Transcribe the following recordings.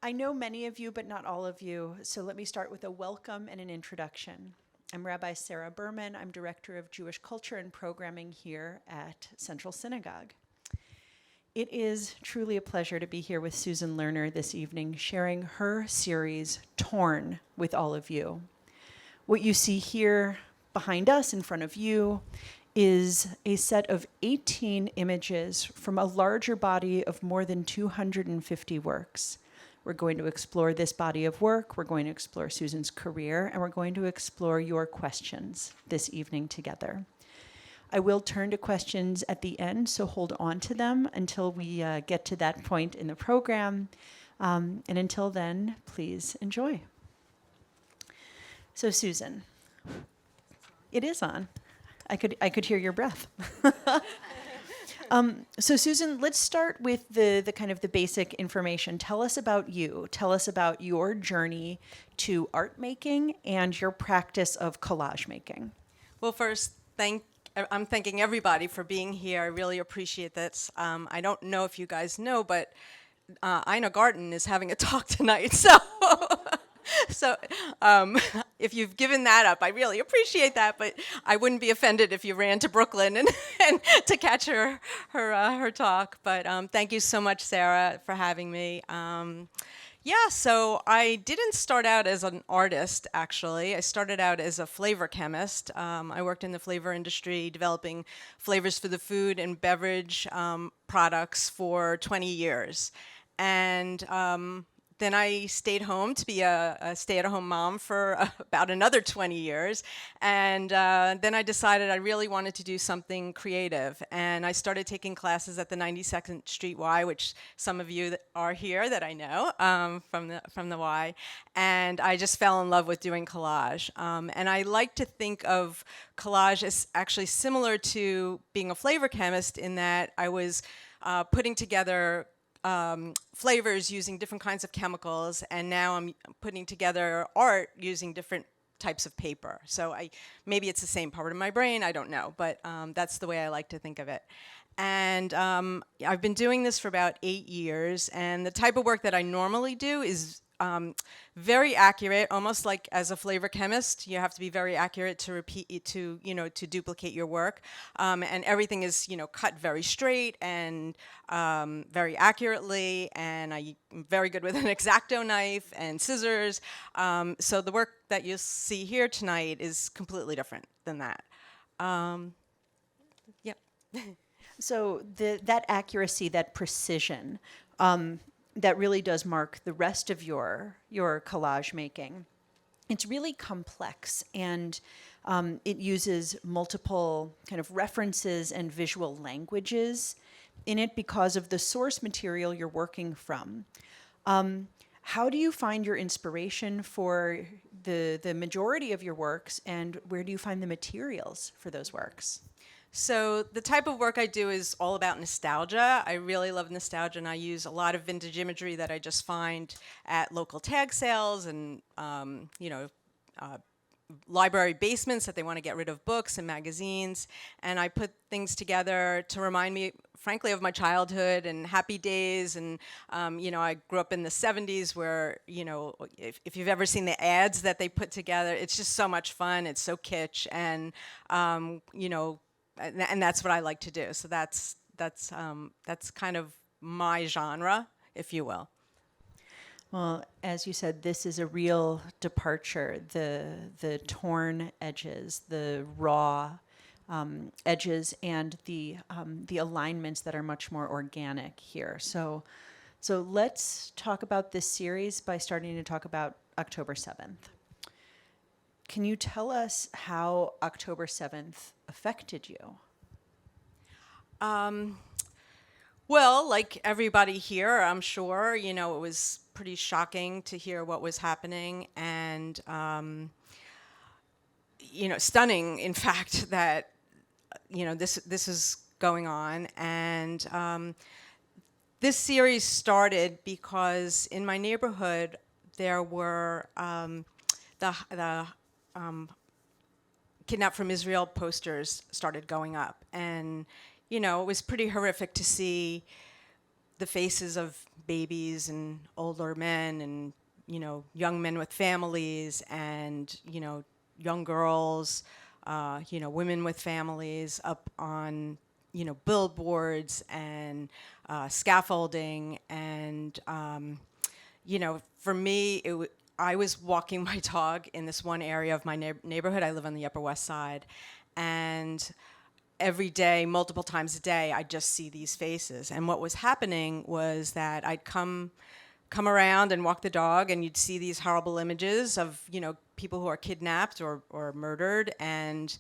I know many of you, but not all of you, so let me start with a welcome and an introduction. I'm Rabbi Sarah Berman. I'm Director of Jewish Culture and Programming here at Central Synagogue. It is truly a pleasure to be here with Susan Lerner this evening, sharing her series, Torn, with all of you. What you see here behind us, in front of you, is a set of 18 images from a larger body of more than 250 works. We're going to explore this body of work, we're going to explore Susan's career, and we're going to explore your questions this evening together. I will turn to questions at the end, so hold on to them until we get to that point in the program. And until then, please enjoy. So Susan, it is on. I could hear your breath. So Susan, let's start with the kind of the basic information. Tell us about you. Tell us about your journey to art making and your practice of collage making. Well, first, I'm thanking everybody for being here. I really appreciate this. I don't know if you guys know, but Ina Garten is having a talk tonight. So if you've given that up, I really appreciate that. But I wouldn't be offended if you ran to Brooklyn and to catch her talk. But thank you so much, Sarah, for having me. So I didn't start out as an artist, actually. I started out as a flavor chemist. I worked in the flavor industry, developing flavors for the food and beverage products for 20 years. And then I stayed home to be a stay-at-home mom for about another 20 years. And then I decided I really wanted to do something creative. And I started taking classes at the 92nd Street Y, which some of you that are here that I know from the Y. And I just fell in love with doing collage. And I like to think of collage as actually similar to being a flavor chemist in that I was putting together flavors using different kinds of chemicals, and now I'm putting together art using different types of paper. So maybe it's the same part of my brain, I don't know, but that's the way I like to think of it. And I've been doing this for about 8 years, and the type of work that I normally do is very accurate, almost like as a flavor chemist, you have to be very accurate to to duplicate your work. And everything is, cut very straight and very accurately. And I'm very good with an X-Acto knife and scissors. So the work that you see here tonight is completely different than that. Yep. So that accuracy, that precision, that really does mark the rest of your collage making. It's really complex, and it uses multiple kind of references and visual languages in it because of the source material you're working from. How do you find your inspiration for the majority of your works, and where do you find the materials for those works? So the type of work I do is all about nostalgia. I really love nostalgia, and I use a lot of vintage imagery that I just find at local tag sales and library basements that they want to get rid of books and magazines. And I put things together to remind me, frankly, of my childhood and happy days. And I grew up in the 70s where, if you've ever seen the ads that they put together, it's just so much fun. It's so kitsch, and and that's what I like to do. So that's kind of my genre, if you will. Well, as you said, this is a real departure. The torn edges, the raw edges, and the alignments that are much more organic here. So let's talk about this series by starting to talk about October 7th. Can you tell us how October 7th affected you? Well, like everybody here, I'm sure, it was pretty shocking to hear what was happening, and, stunning, in fact, that, this is going on. And this series started because in my neighborhood, there were the Kidnapped from Israel posters started going up. And, it was pretty horrific to see the faces of babies and older men and, young men with families and, young girls, women with families up on, billboards and scaffolding. And, for me, I was walking my dog in this one area of my neighborhood. I live on the Upper West Side. And every day, multiple times a day, I'd just see these faces. And what was happening was that I'd come around and walk the dog, and you'd see these horrible images of, people who are kidnapped or murdered. And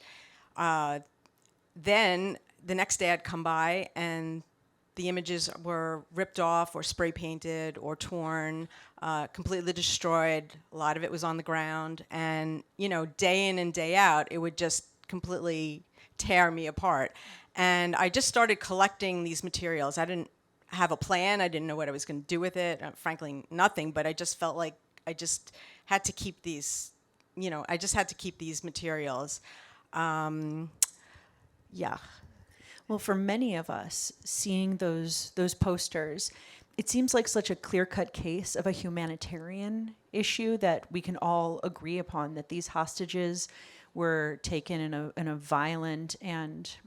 then the next day I'd come by, and the images were ripped off or spray painted or torn, completely destroyed. A lot of it was on the ground. And, day in and day out, it would just completely tear me apart. And I just started collecting these materials. I didn't have a plan. I didn't know what I was going to do with it. Frankly, nothing. But I just felt like I just had to keep these, I just had to keep these materials. Yeah. Well, for many of us, seeing those posters, it seems like such a clear-cut case of a humanitarian issue that we can all agree upon, that these hostages were taken in a violent and,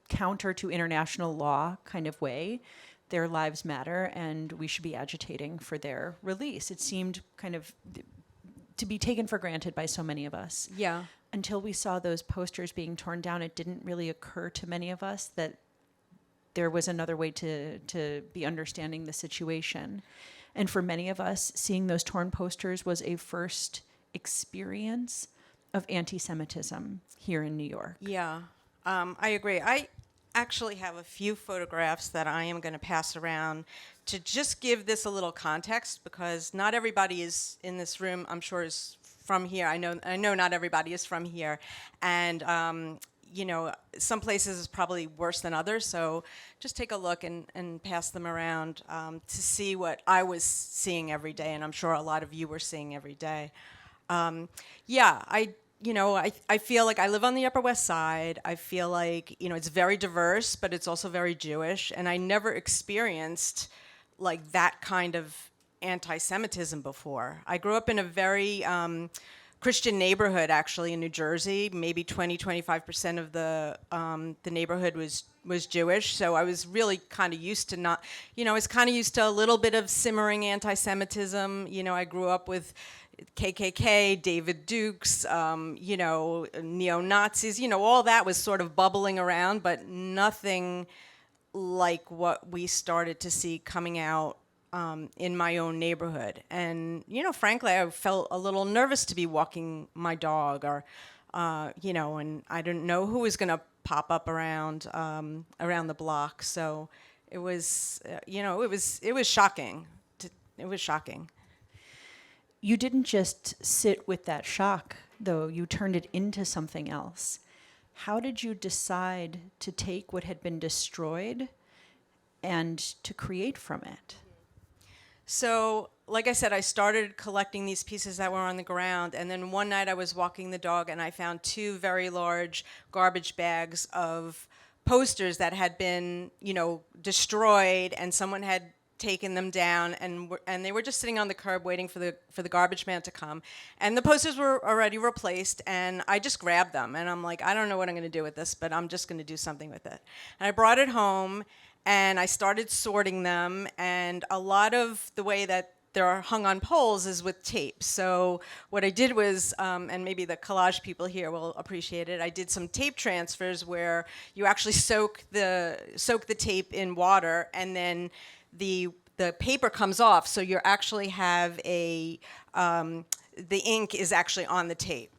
counter to international law kind of way. Their lives matter, and we should be agitating for their release. It seemed kind of to be taken for granted by so many of us. Yeah. Until we saw those posters being torn down, it didn't really occur to many of us that there was another way to be understanding the situation. And for many of us, seeing those torn posters was a first experience of anti-Semitism here in New York. Yeah, I agree. I actually have a few photographs that I am going to pass around to just give this a little context, because not everybody is in this room, I'm sure, is from here. I know not everybody is from here. And, some places is probably worse than others. So just take a look and pass them around to see what I was seeing every day. And I'm sure a lot of you were seeing every day. I feel like I live on the Upper West Side. I feel like, it's very diverse, but it's also very Jewish. And I never experienced like that kind of anti-Semitism before. I grew up in a very Christian neighborhood, actually, in New Jersey. Maybe 20-25% of the neighborhood was Jewish. So I was really kind of used to I was kind of used to a little bit of simmering anti-Semitism. I grew up with KKK, David Dukes, neo-Nazis, all that was sort of bubbling around, but nothing like what we started to see coming out in my own neighborhood. And, frankly, I felt a little nervous to be walking my dog or, and I didn't know who was going to pop up around the block. So it was, it was shocking. It was shocking. You didn't just sit with that shock, though. You turned it into something else. How did you decide to take what had been destroyed and to create from it? So, like I said, I started collecting these pieces that were on the ground, and then one night I was walking the dog and I found two very large garbage bags of posters that had been, destroyed, and someone had taken them down, and they were just sitting on the curb waiting for the garbage man to come. And the posters were already replaced, and I just grabbed them, and I'm like, I don't know what I'm going to do with this, but I'm just going to do something with it. And I brought it home, and I started sorting them, and a lot of the way that they're hung on poles is with tape. So what I did was, and maybe the collage people here will appreciate it, I did some tape transfers where you actually soak the tape in water, and then the paper comes off, so you actually have the ink is actually on the tape.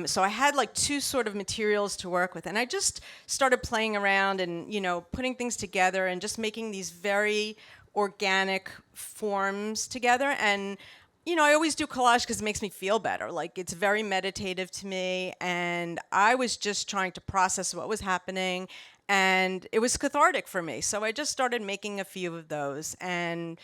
So I had like two sort of materials to work with, and I just started playing around and putting things together and just making these very organic forms together. And I always do collage because it makes me feel better. Like, it's very meditative to me, and I was just trying to process what was happening, and it was cathartic for me. So I just started making a few of those, and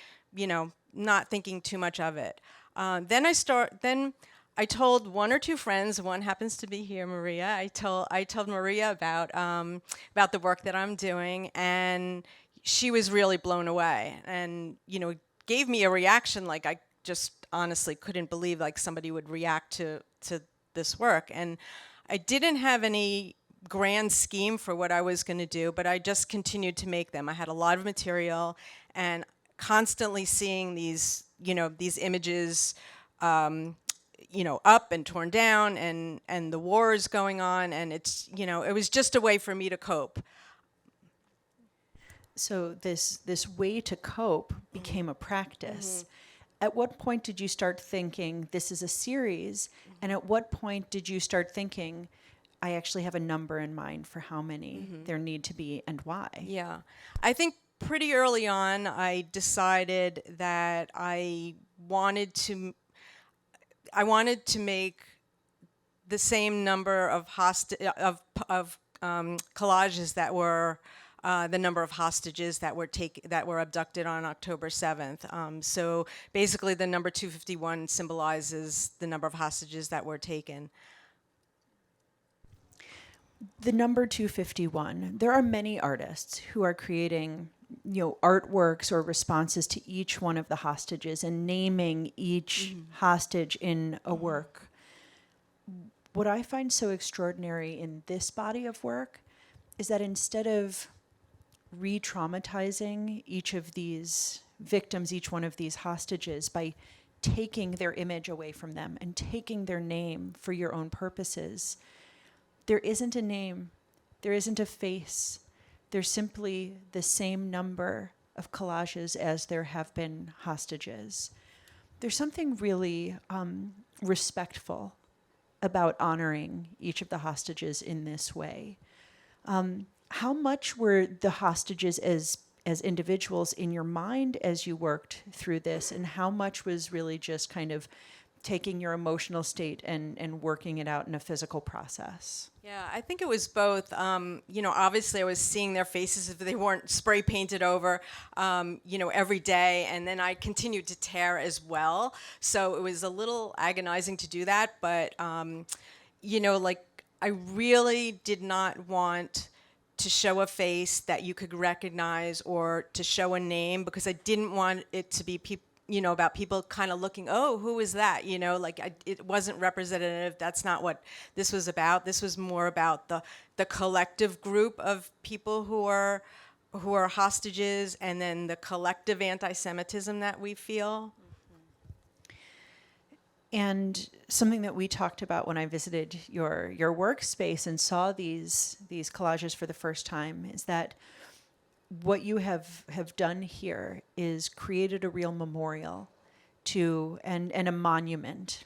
not thinking too much of it. Then I told one or two friends. One happens to be here, Maria. I told Maria about the work that I'm doing, and she was really blown away, and gave me a reaction like I just honestly couldn't believe like somebody would react to this work. And I didn't have any grand scheme for what I was going to do, but I just continued to make them. I had a lot of material, and constantly seeing these these images up and torn down, and the wars going on, and it's it was just a way for me to cope. So this way to cope became a practice. At what point did you start thinking this is a series? And at what point did you start thinking I actually have a number in mind for how many there need to be and why? Yeah, I think pretty early on I decided that I wanted to make the same number of collages that were the number of hostages that were abducted on October 7th. So basically, the number 251 symbolizes the number of hostages that were taken. The number 251, there are many artists who are creating artworks or responses to each one of the hostages and naming each hostage in a work. What I find so extraordinary in this body of work is that instead of re-traumatizing each of these victims, each one of these hostages, by taking their image away from them and taking their name for your own purposes, there isn't a name, there isn't a face, there's simply the same number of collages as there have been hostages. There's something really respectful about honoring each of the hostages in this way. How much were the hostages as individuals in your mind as you worked through this, and how much was really just kind of taking your emotional state and working it out in a physical process? Yeah, I think it was both. Obviously I was seeing their faces if they weren't spray painted over, every day, and then I continued to tear as well. So it was a little agonizing to do that, but, I really did not want to show a face that you could recognize or to show a name, because I didn't want it to be about people kind of looking, oh, who is that? It wasn't representative. That's not what this was about. This was more about the collective group of people who are hostages, and then the collective anti-Semitism that we feel. And something that we talked about when I visited your workspace and saw these collages for the first time is that what you have done here is created a real memorial to and a monument,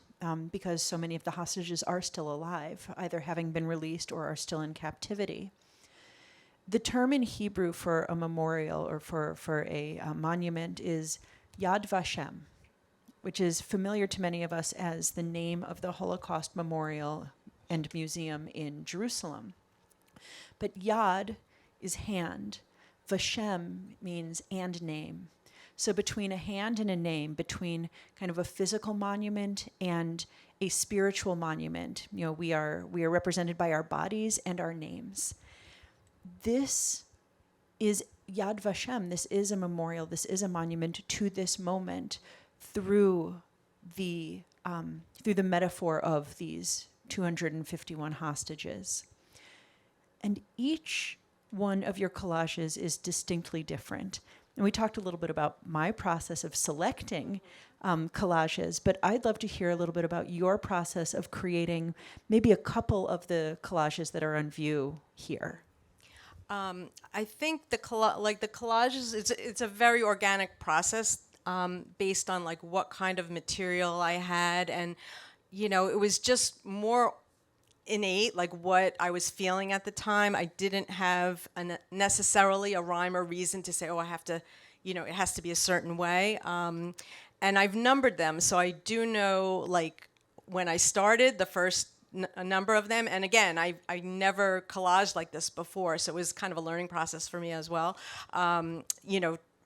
because so many of the hostages are still alive, either having been released or are still in captivity. The term in Hebrew for a memorial or for a monument is Yad Vashem, which is familiar to many of us as the name of the Holocaust Memorial and Museum in Jerusalem. But Yad is hand. Vashem means and name. So between a hand and a name, between kind of a physical monument and a spiritual monument, we are represented by our bodies and our names. This is Yad Vashem. This is a memorial. This is a monument to this moment through the metaphor of these 251 hostages. And each one of your collages is distinctly different. And we talked a little bit about my process of selecting collages, but I'd love to hear a little bit about your process of creating maybe a couple of the collages that are on view here. I think the collages, it's a very organic process, based on like what kind of material I had, and it was just more innate, like what I was feeling at the time. I didn't have necessarily a rhyme or reason to say, oh, I have to, it has to be a certain way. And I've numbered them, so I do know like when I started the first a number of them, and again, I never collaged like this before, so it was kind of a learning process for me as well.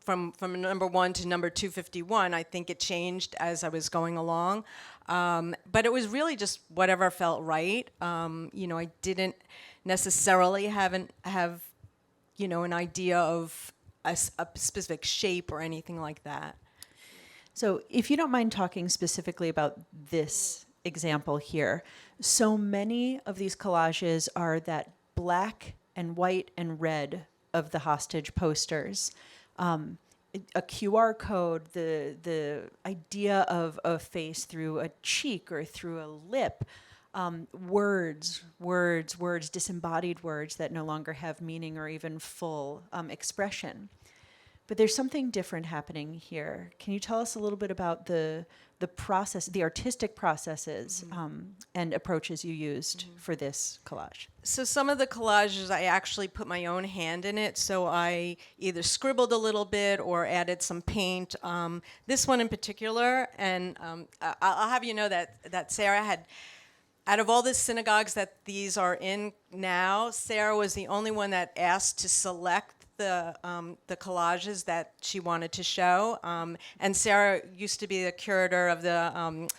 From number 1 to number 251, I think it changed as I was going along. But it was really just whatever felt right. I didn't necessarily have an idea of a specific shape or anything like that. So if you don't mind talking specifically about this example here, so many of these collages are that black and white and red of the hostage posters. A QR code, the idea of a face through a cheek or through a lip, words, disembodied words that no longer have meaning or even full expression. But there's something different happening here. Can you tell us a little bit about the process, the artistic processes and approaches you used for this collage? So some of the collages, I actually put my own hand in it. So I either scribbled a little bit or added some paint. This one in particular, and I'll have you know that Sarah had, out of all the synagogues that these are in now, Sarah was the only one that asked to select the collages that she wanted to show, and Sarah used to be the curator of At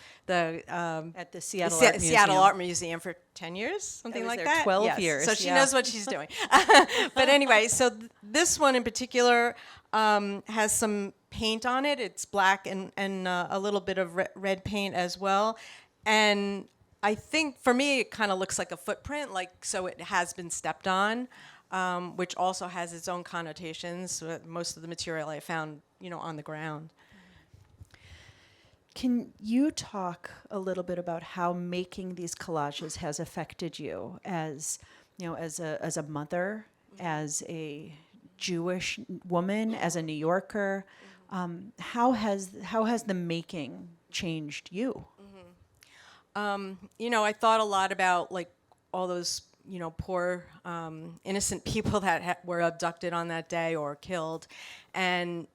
the Seattle Art Museum. Seattle Art Museum for 10 years, something was like there that. 12 Yes. years, So she yeah. knows what she's doing. But anyway, so this one in particular has some paint on it. It's black and a little bit of red paint as well, and I think for me it kind of looks like a footprint, like so it has been stepped on. Which also has its own connotations. Most of the material I found, on the ground. Can you talk a little bit about how making these collages has affected you as a mother, as a Jewish woman, as a New Yorker? How has the making changed you? I thought a lot about all those poor innocent people that were abducted on that day or killed, and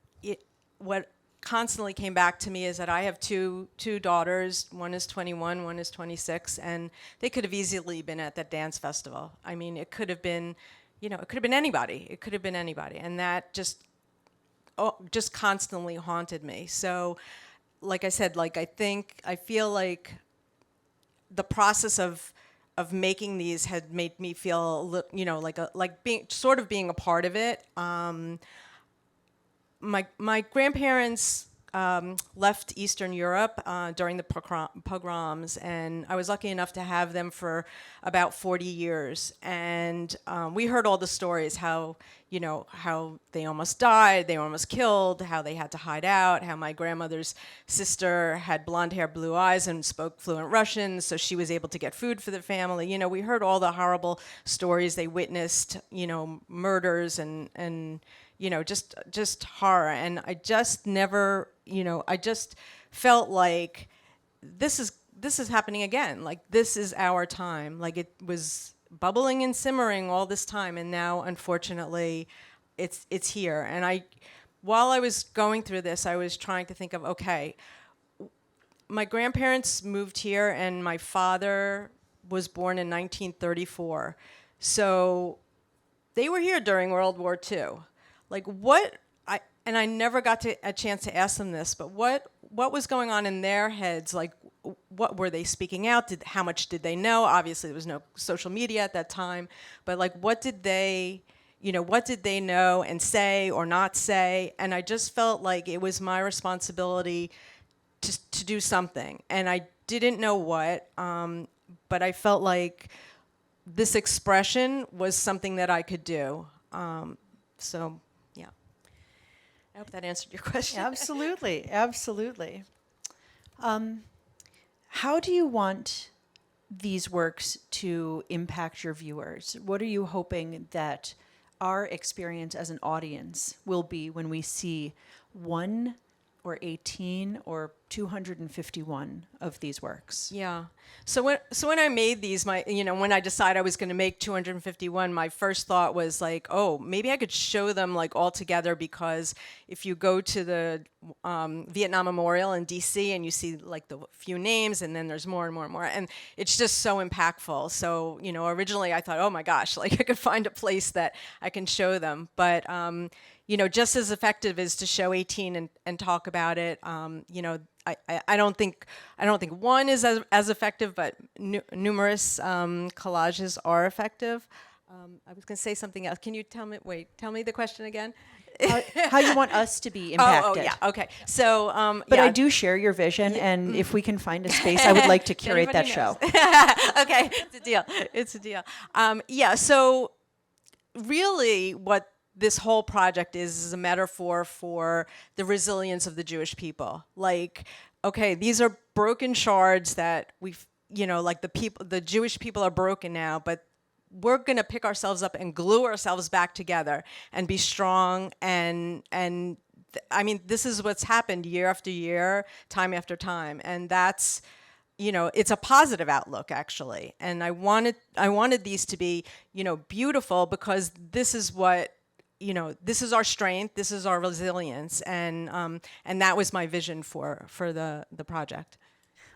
what constantly came back to me is that I have two daughters. One is 21, one is 26, and they could have easily been at that dance festival. I mean, it could have been, it could have been anybody. It could have been anybody, and that just constantly haunted me. So, like I said, I feel like the process of making these had made me feel, like being a part of it. My grandparents left Eastern Europe during the pogroms, and I was lucky enough to have them for about 40 years. And we heard all the stories, how they almost died, they were almost killed, how they had to hide out, how my grandmother's sister had blonde hair, blue eyes, and spoke fluent Russian, so she was able to get food for the family. We heard all the horrible stories they witnessed, murders and just horror. And I just never, I just felt like this is happening again. Like, this is our time. Like, it was bubbling and simmering all this time, and now, unfortunately, it's here. And while I was going through this, I was trying to think of, okay, my grandparents moved here, and my father was born in 1934. So they were here during World War II. Like, and I never got a chance to ask them this, but what was going on in their heads? Like, what were they speaking out? How much did they know? Obviously, there was no social media at that time, but what did they know and say or not say? And I just felt like it was my responsibility to do something, and I didn't know what, but I felt like this expression was something that I could do. So, yeah. I hope that answered your question. Absolutely, absolutely. How do you want these works to impact your viewers? What are you hoping that our experience as an audience will be when we see 1 or 18 or 251 of these works? Yeah. So when I made these, when I decided I was going to make 251, my first thought was like, oh, maybe I could show them all together, because if you go to the Vietnam Memorial in DC and you see the few names, and then there's more and more and more, and it's just so impactful. So originally I thought, oh my gosh, I could find a place that I can show them, but just as effective as to show 18 and talk about it. I don't think one is as effective, but numerous collages are effective. I was going to say something else. Can you tell me the question again? how you want us to be Oh, impacted. yeah, okay. So, But yeah. I do share your vision, and if we can find a space, I would like to curate that Everybody show. knows. Okay, it's a deal. It's a deal. Yeah, so really what this whole project is a metaphor for the resilience of the Jewish people. Like, okay, these are broken shards that we've, like the Jewish people are broken now, but we're going to pick ourselves up and glue ourselves back together and be strong. I mean, this is what's happened year after year, time after time. And that's, it's a positive outlook, actually. And I wanted these to be, beautiful, because this is what, this is our strength, this is our resilience. And that was my vision for the project.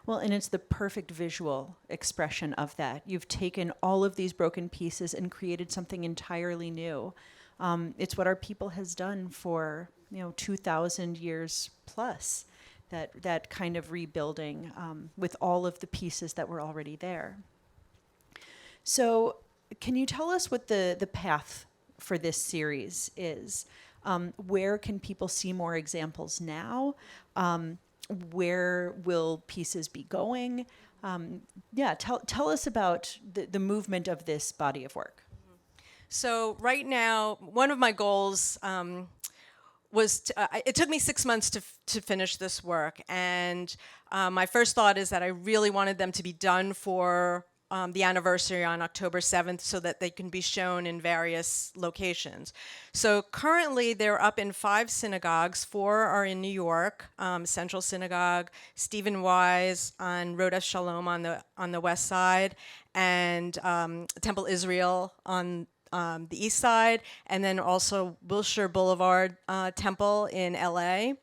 Well, and it's the perfect visual expression of that. You've taken all of these broken pieces and created something entirely new. It's what our people has done for 2,000 years plus. That kind of rebuilding with all of the pieces that were already there. So, can you tell us what the path for this series is? Where can people see more examples now? Where will pieces be going? Tell us about the movement of this body of work. So right now, one of my goals was it took me 6 months to finish this work, and my first thought is that I really wanted them to be done for the anniversary on October 7th, so that they can be shown in various locations. So currently they're up in 5 synagogues. 4 are in New York: Central Synagogue, Stephen Wise on Rodef Shalom on the west side, and Temple Israel on the east side, and then also Wilshire Boulevard Temple in LA.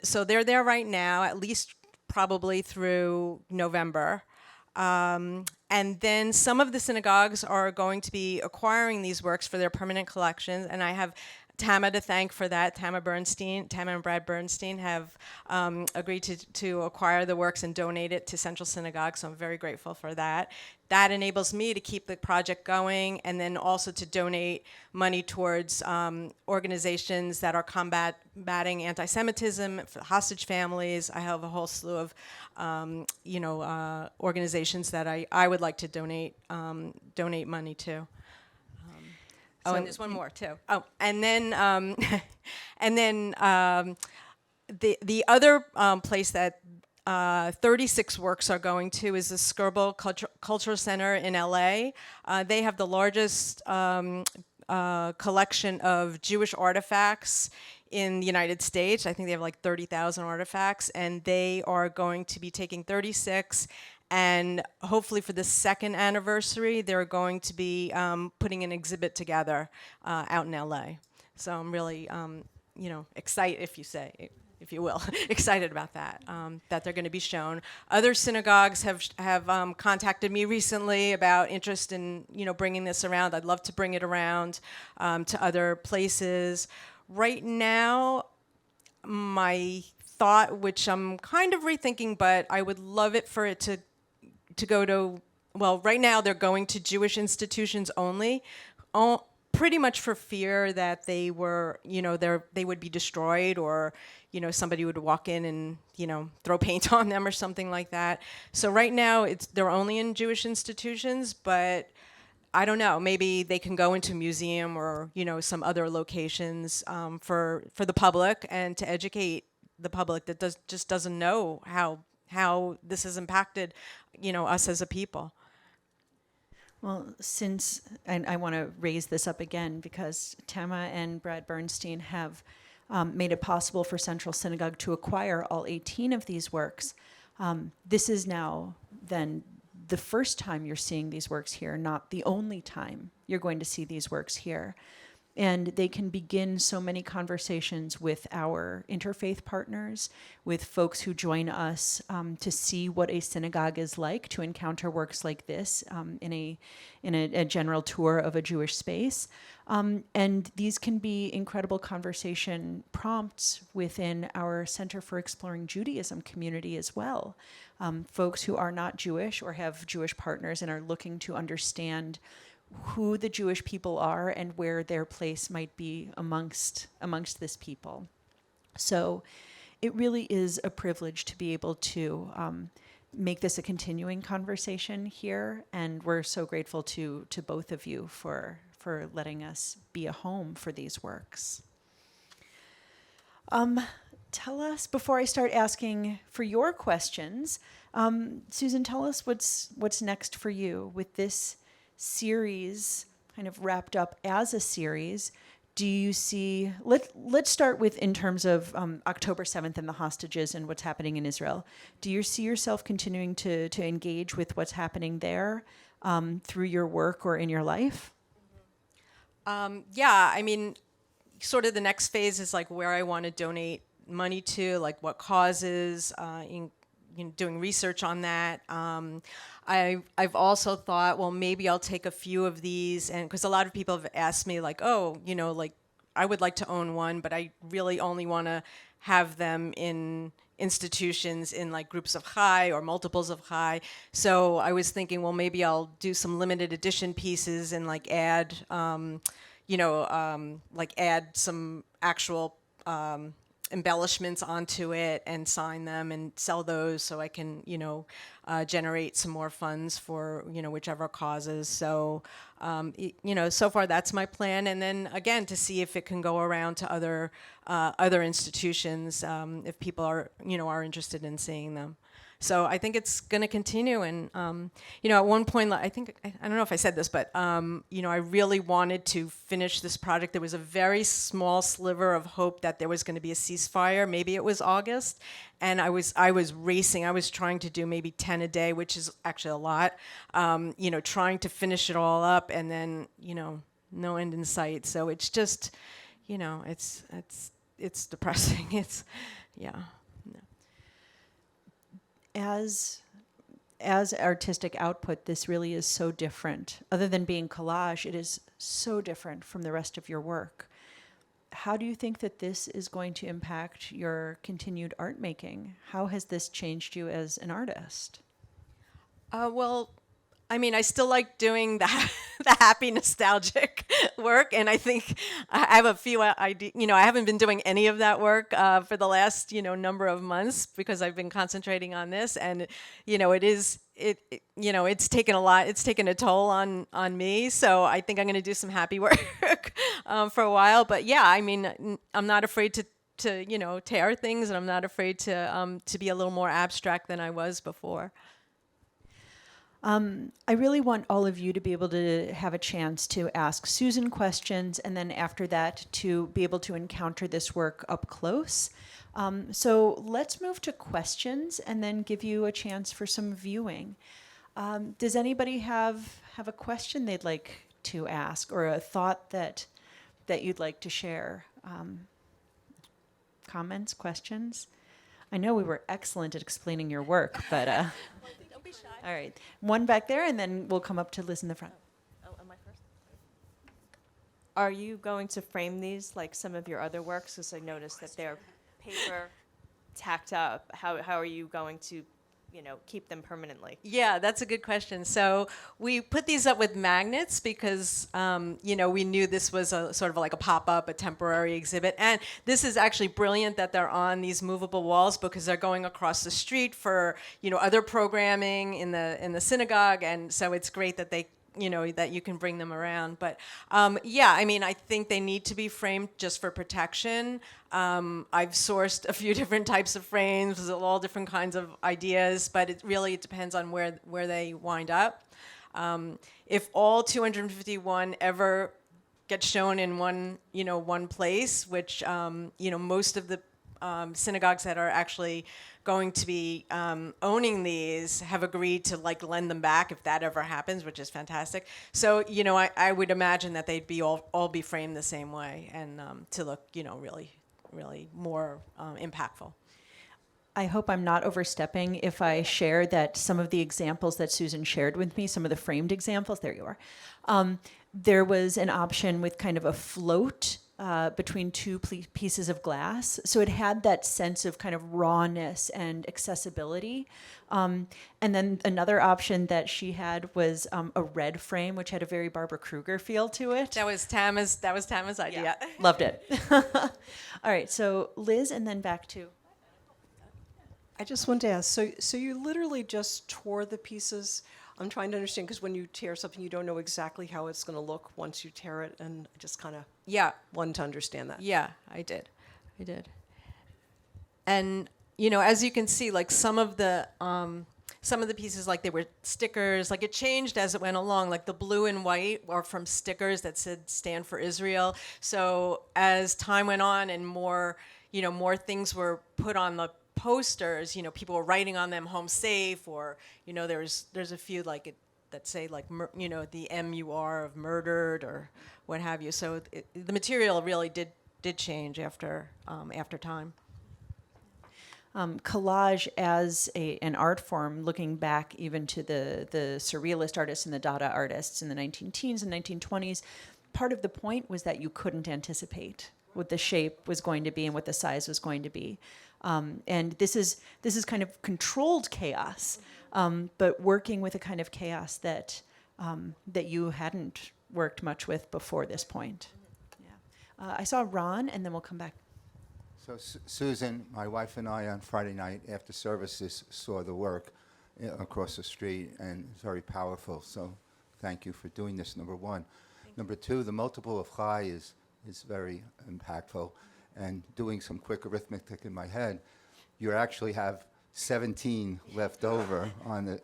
So they're there right now, at least probably through November. And then some of the synagogues are going to be acquiring these works for their permanent collections, and I have Tama to thank for that. Tama and Brad Bernstein have agreed to acquire the works and donate it to Central Synagogue, so I'm very grateful for that. That enables me to keep the project going, and then also to donate money towards organizations that are combating anti-Semitism, for hostage families. I have a whole slew of organizations that I would like to donate money to. Oh, and there's one more too. Oh, and then the other place that 36 works are going to is the Skirball Cultural Center in LA. They have the largest collection of Jewish artifacts in the United States. I think they have like 30,000 artifacts, and they are going to be taking 36, and hopefully for the 2nd anniversary, they're going to be putting an exhibit together out in LA. So I'm really, excited, if you will, excited about that, that they're going to be shown. Other synagogues have contacted me recently about interest in, bringing this around. I'd love to bring it around to other places. Right now, my thought, which I'm kind of rethinking, but I would love it for it to go to, well, right now they're going to Jewish institutions only, pretty much for fear that they were, they would be destroyed, or, somebody would walk in and, throw paint on them or something like that. So right now they're only in Jewish institutions, but I don't know, maybe they can go into a museum or, some other locations for the public, and to educate the public that just doesn't know how this has impacted, us as a people. Well, and I want to raise this up again, because Tama and Brad Bernstein have made it possible for Central Synagogue to acquire all 18 of these works. This is now then the first time you're seeing these works here, not the only time you're going to see these works here. And they can begin so many conversations with our interfaith partners, with folks who join us to see what a synagogue is like, to encounter works like this in a general tour of a Jewish space. And these can be incredible conversation prompts within our Center for Exploring Judaism community as well. Folks who are not Jewish or have Jewish partners and are looking to understand who the Jewish people are and where their place might be amongst this people. So it really is a privilege to be able to make this a continuing conversation here, and we're so grateful to both of you for letting us be a home for these works. Tell us, before I start asking for your questions, Susan, tell us what's next for you with this series kind of wrapped up as a series. Do you see, let's start with in terms of October 7th and the hostages and what's happening in Israel. Do you see yourself continuing to engage with what's happening there through your work or in your life? Yeah, I mean, sort of the next phase is like where I want to donate money to, like what causes, doing research on that. I've also thought, well, maybe I'll take a few of these, and because a lot of people have asked me, like, oh, like I would like to own one, but I really only want to have them in institutions in like groups of Chai or multiples of Chai. So I was thinking, well, maybe I'll do some limited edition pieces and like add, like add some actual embellishments onto it and sign them and sell those so I can, generate some more funds for, whichever causes. So, so far that's my plan. And then again, to see if it can go around to other institutions, if people are interested in seeing them. So I think it's going to continue. And, at one point, I don't know if I said this, but, I really wanted to finish this project. There was a very small sliver of hope that there was going to be a ceasefire. Maybe it was August. And I was racing. I was trying to do maybe 10 a day, which is actually a lot, trying to finish it all up, and then, no end in sight. So it's just, it's depressing. It's, yeah. As artistic output, this really is so different. Other than being collage, it is so different from the rest of your work. How do you think that this is going to impact your continued art making? How has this changed you as an artist? Well, I mean, I still like doing the happy, nostalgic work, and I think I have a few ideas. I haven't been doing any of that work for the last, number of months because I've been concentrating on this, and it's taken a lot. It's taken a toll on me. So I think I'm going to do some happy work for a while. But yeah, I mean, I'm not afraid to tear things, and I'm not afraid to be a little more abstract than I was before. I really want all of you to be able to have a chance to ask Susan questions, and then after that to be able to encounter this work up close. So let's move to questions and then give you a chance for some viewing. Does anybody have a question they'd like to ask, or a thought that you'd like to share? Comments, questions? I know we were excellent at explaining your work, but... Don't be shy. All right. One back there, and then we'll come up to Liz in the front. Oh, am I first? Are you going to frame these like some of your other works? Because I noticed that they're paper tacked up. How are you going to, keep them permanently? Yeah, that's a good question. So we put these up with magnets because, we knew this was a sort of like a pop-up, a temporary exhibit. And this is actually brilliant that they're on these movable walls because they're going across the street for, other programming in the synagogue. And so it's great that they, that you can bring them around. But yeah, I mean, I think they need to be framed just for protection. I've sourced a few different types of frames with all different kinds of ideas, but it really depends on where they wind up. If all 251 ever get shown in one place, which most of the synagogues that are actually going to be owning these have agreed to lend them back if that ever happens, which is fantastic. So I would imagine that they'd be all be framed the same way and to look really more impactful. I hope I'm not overstepping if I share that some of the examples that Susan shared with me, some of the framed examples, there you are. There was an option with kind of a float between two pieces of glass. So it had that sense of kind of rawness and accessibility. And then another option that she had was a red frame, which had a very Barbara Kruger feel to it. That was Tama's idea. Yeah, loved it. All right, so Liz, and then back to. I just wanted to ask, so you literally just tore the pieces? I'm trying to understand, because when you tear something, you don't know exactly how it's going to look once you tear it, and I just kind of Yeah. wanted to understand that. Yeah, I did. And as you can see, like some of the pieces, like they were stickers, like it changed as it went along. Like the blue and white are from stickers that said "Stand for Israel." So as time went on and more things were put on the posters, people were writing on them "Home Safe," or there's a few like that say like the MUR of murdered or what have you. So the material really did change after time. Collage as an art form, looking back even to the surrealist artists and the Dada artists in the 19-teens and 1920s, part of the point was that you couldn't anticipate what the shape was going to be and what the size was going to be. And this is kind of controlled chaos, but working with a kind of chaos that you hadn't worked much with before this point. Yeah. I saw Ron, and then we'll come back. So Susan, my wife and I on Friday night after services saw the work across the street, and it's very powerful. So thank you for doing this, number one. Number two, the multiple of Chai is very impactful. And doing some quick arithmetic in my head, you actually have 17 left over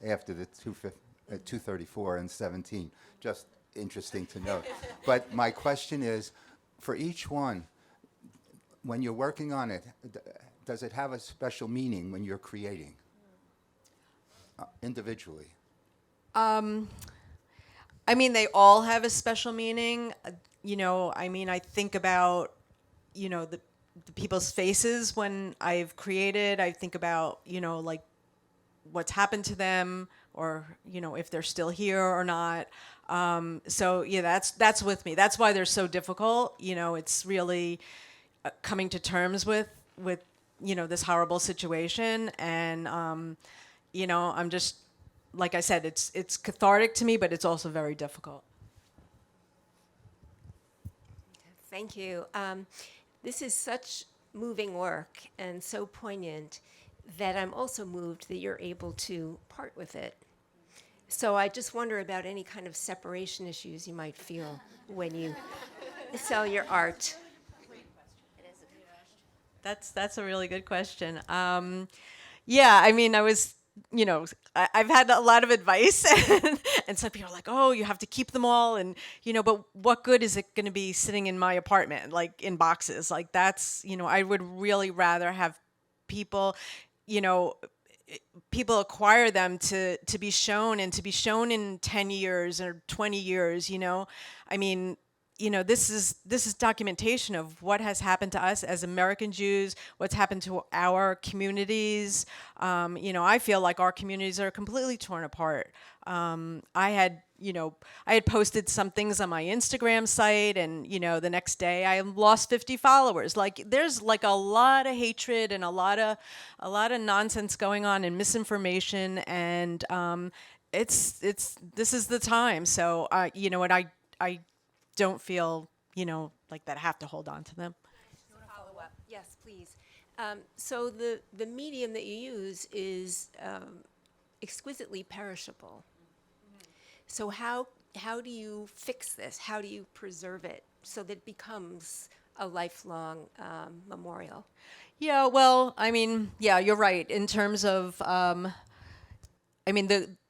after the 234 and 17. Just interesting to note. But my question is, for each one, when you're working on it, does it have a special meaning when you're creating individually? I mean, they all have a special meaning. I think about, the people's faces when I've created. I think about, like what's happened to them, or, if they're still here or not. So yeah, that's with me. That's why they're so difficult. It's really coming to terms with this horrible situation. And, I'm just, like I said, it's cathartic to me, but it's also very difficult. Thank you. This is such moving work and so poignant that I'm also moved that you're able to part with it. So I just wonder about any kind of separation issues you might feel when you sell your art. That's a really good question. Yeah, I mean, I was, I've had a lot of advice, and some people are like, oh, you have to keep them all, and, but what good is it going to be sitting in my apartment, like in boxes? Like that's, I would really rather have people, people acquire them to be shown, and to be shown in 10 years or 20 years, I mean, this is documentation of what has happened to us as American Jews, what's happened to our communities. I feel like our communities are completely torn apart. I had posted some things on my Instagram site, and the next day I lost 50 followers. Like there's like a lot of hatred and a lot of nonsense going on and misinformation, and this is the time. So I don't feel, like that I have to hold on to them. Follow up. Yes, please. So the medium that you use is exquisitely perishable. So how do you fix this? How do you preserve it so that it becomes a lifelong memorial? Yeah, well, I mean, yeah, you're right. In terms of,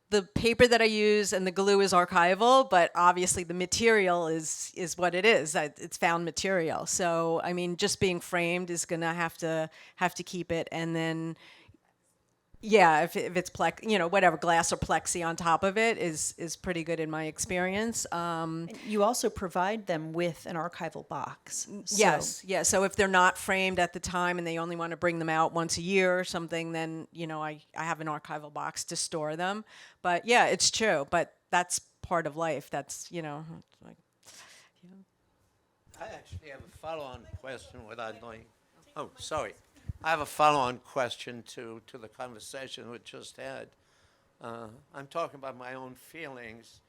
the paper that I use and the glue is archival, but obviously the material is what it is. It's found material. So I mean, just being framed is gonna have to keep it, and then yeah, if it's whatever, glass or plexi on top of it is pretty good in my experience. You also provide them with an archival box. Yes, yeah. So if they're not framed at the time and they only want to bring them out once a year or something, then I have an archival box to store them. But yeah, it's true. But that's part of life. That's like. I actually have a follow-on question without knowing. Oh, sorry. I have a follow-on question to the conversation we just had. I'm talking about my own feelings.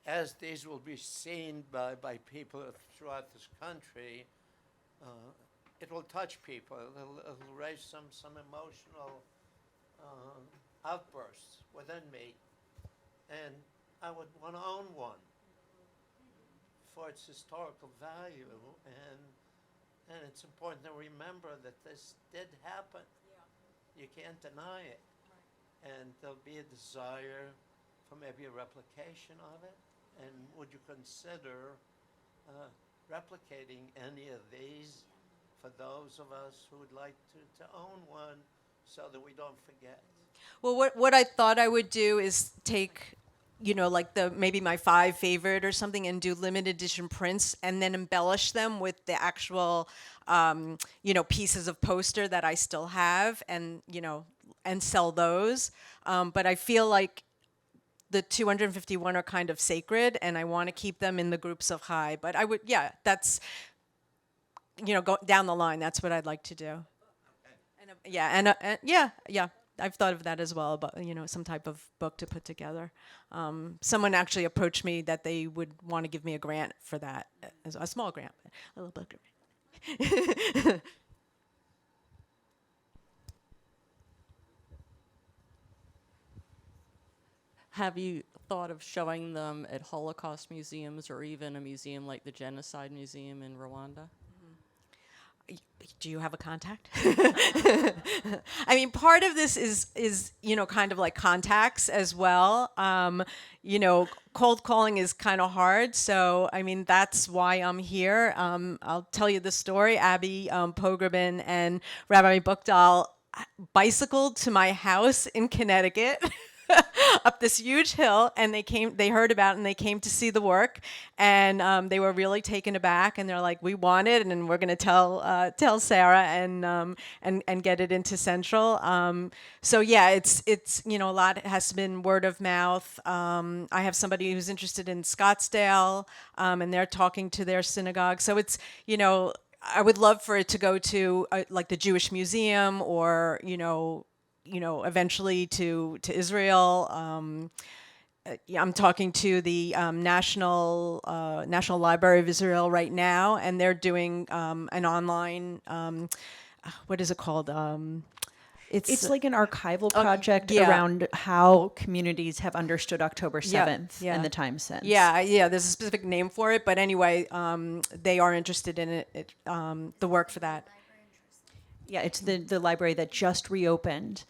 As these will be seen by people throughout this country, it will touch people. It'll raise some emotional outbursts within me. And I would want to own one for its historical value, and it's important to remember that this did happen. You can't deny it. And there'll be a desire for maybe a replication of it. And would you consider replicating any of these for those of us who would like to own one so that we don't forget? Well, what I thought I would do is take, like maybe my 5 favorite or something, and do limited edition prints, and then embellish them with the actual, pieces of poster that I still have, and and sell those. But I feel like the 251 are kind of sacred, and I want to keep them in the groups of high. But I would, that's, go down the line. That's what I'd like to do. And I've thought of that as well, about some type of book to put together. Someone actually approached me that they would want to give me a grant for that, as a small grant, a little book grant. Have you thought of showing them at Holocaust museums, or even a museum like the Genocide Museum in Rwanda? Do you have a contact? I mean, part of this is kind of like contacts as well. Cold calling is kind of hard, so I mean that's why I'm here. I'll tell you the story. Abby Pogrebin and Rabbi Buchdahl bicycled to my house in Connecticut. Up this huge hill, and they heard about it, and they came to see the work, and they were really taken aback, and they're like, we want it, and we're going to tell Sarah and get it into Central. So yeah, it's a lot has been word of mouth. I have somebody who's interested in Scottsdale, and they're talking to their synagogue. So it's I would love for it to go to like the Jewish Museum, or eventually to Israel. I'm talking to the National Library of Israel right now, and they're doing an online. What is it called? It's like an archival project yeah. around how communities have understood October 7th yeah. and the time since. Yeah. There's a specific name for it, but anyway, they are interested in it. The work for that. Yeah, it's the library that just reopened.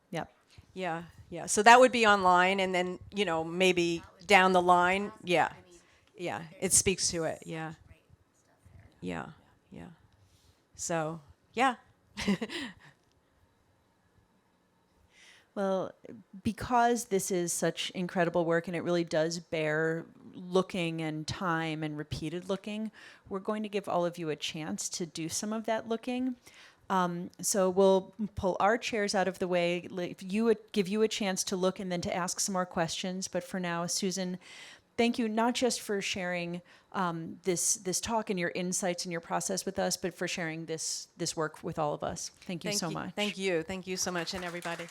Yep. Yeah. So that would be online, and then maybe down the line, yeah, it speaks to it. Yeah. So yeah. Well, because this is such incredible work and it really does bear looking and time and repeated looking, we're going to give all of you a chance to do some of that looking. So we'll pull our chairs out of the way, give you a chance to look and then to ask some more questions. But for now, Susan, thank you not just for sharing this talk and your insights and your process with us, but for sharing this work with all of us. Thank you so much. Thank you so much, and everybody.